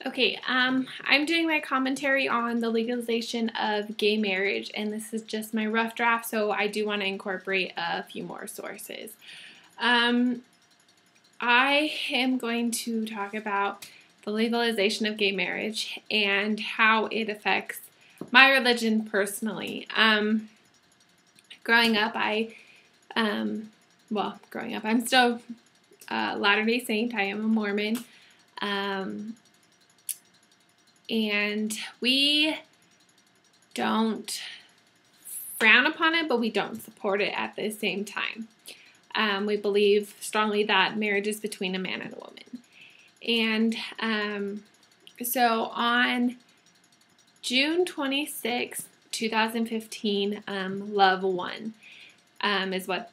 Okay, I'm doing my commentary on the legalization of gay marriage, and this is just my rough draft, so I do want to incorporate a few more sources. Um, I am going to talk about the legalization of gay marriage and how it affects my religion personally. Growing up, I'm still Latter-day Saint. I am a Mormon. Um, and we don't frown upon it, but we don't support it at the same time. We believe strongly that marriage is between a man and a woman. And so on June 26, 2015, Love Won is what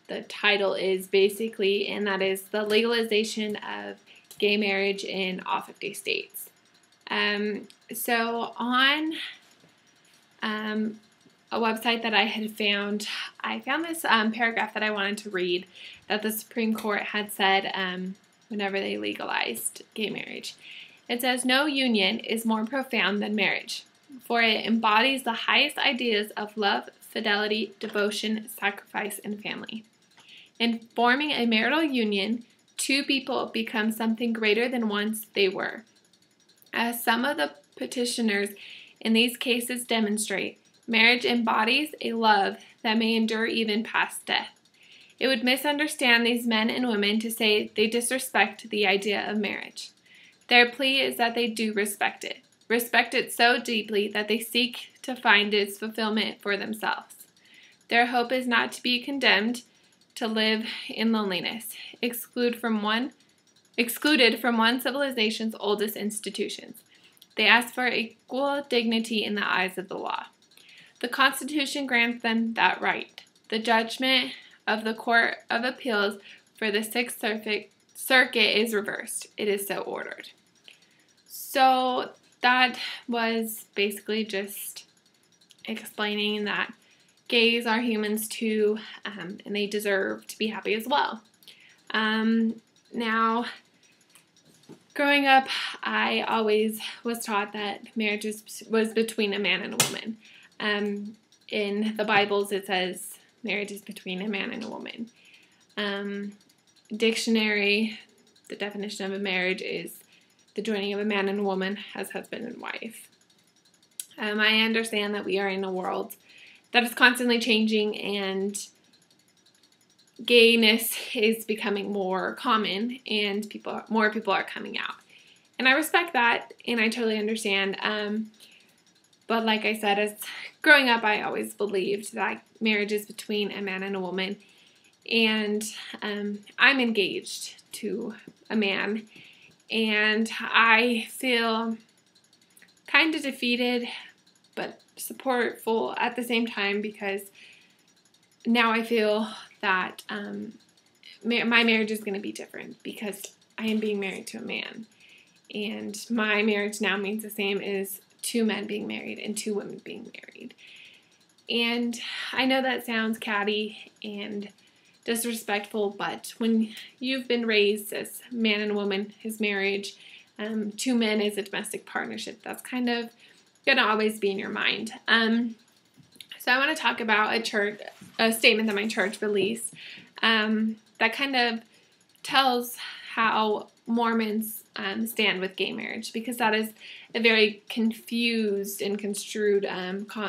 the title is basically, and that is the legalization of gay marriage in all 50 states. So on a website that I had found, I found this paragraph that I wanted to read that the Supreme Court had said whenever they legalized gay marriage. It says, "No union is more profound than marriage, for it embodies the highest ideas of love, fidelity, devotion, sacrifice, and family. In forming a marital union, two people become something greater than once they were. As some of the petitioners in these cases demonstrate, marriage embodies a love that may endure even past death. It would misunderstand these men and women to say they disrespect the idea of marriage. Their plea is that they do respect it so deeply that they seek to find its fulfillment for themselves. Their hope is not to be condemned to live in loneliness, excluded from one civilization's oldest institutions. They ask for equal dignity in the eyes of the law. The Constitution grants them that right. The judgment of the Court of Appeals for the Sixth Circuit is reversed. It is so ordered." So that was basically just explaining that gays are humans too, and they deserve to be happy as well. Now, growing up, I always was taught that marriage was between a man and a woman. In the Bibles, it says marriage is between a man and a woman. Dictionary, the definition of a marriage is the joining of a man and a woman as husband and wife. I understand that we are in a world that is constantly changing, and gayness is becoming more common, and more people are coming out. And I respect that, and I totally understand. But like I said, as growing up, I always believed that marriage is between a man and a woman. And I'm engaged to a man, and I feel kind of defeated, but supportful at the same time, because now I feel that my marriage is going to be different because I am being married to a man. And my marriage now means the same as two men being married and two women being married. And I know that sounds catty and disrespectful, but when you've been raised as man and woman, his marriage, two men is a domestic partnership, that's kind of going to always be in your mind. So I want to talk about a statement that my church released that kind of tells how Mormons stand with gay marriage, because that is a very confused and construed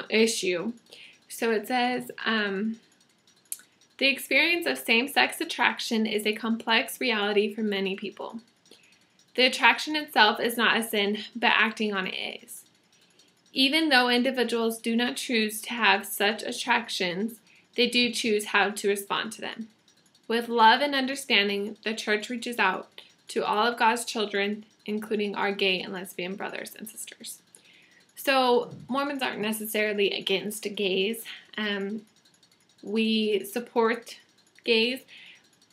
issue. So it says, the experience of same-sex attraction is a complex reality for many people. The attraction itself is not a sin, but acting on it is. Even though individuals do not choose to have such attractions, they do choose how to respond to them. With love and understanding, the church reaches out to all of God's children, including our gay and lesbian brothers and sisters. So Mormons aren't necessarily against gays. We support gays,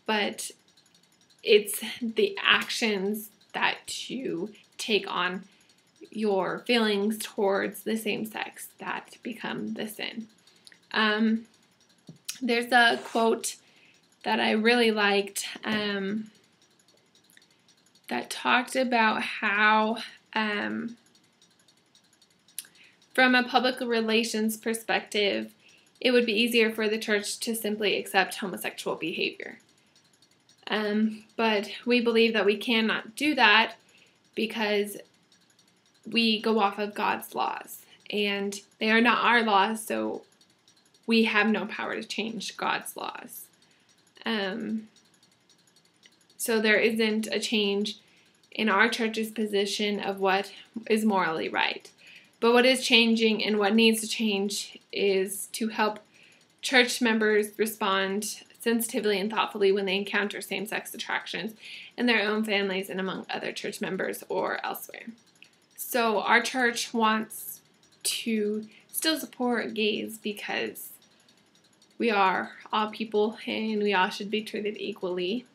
but it's the actions that you take on your feelings towards the same sex that become the sin. There's a quote that I really liked that talked about how, from a public relations perspective, it would be easier for the church to simply accept homosexual behavior. But we believe that we cannot do that because we go off of God's laws, and they are not our laws, so we have no power to change God's laws. So there isn't a change in our church's position of what is morally right. But what is changing and what needs to change is to help church members respond sensitively and thoughtfully when they encounter same-sex attractions in their own families and among other church members or elsewhere. So our church wants to still support gays because we are all people and we all should be treated equally.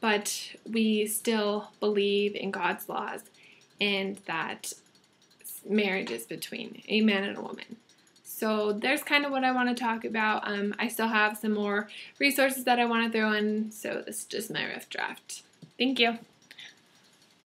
But we still believe in God's laws and that marriage is between a man and a woman. So there's kind of what I want to talk about. I still have some more resources that I want to throw in, so this is just my rough draft. Thank you.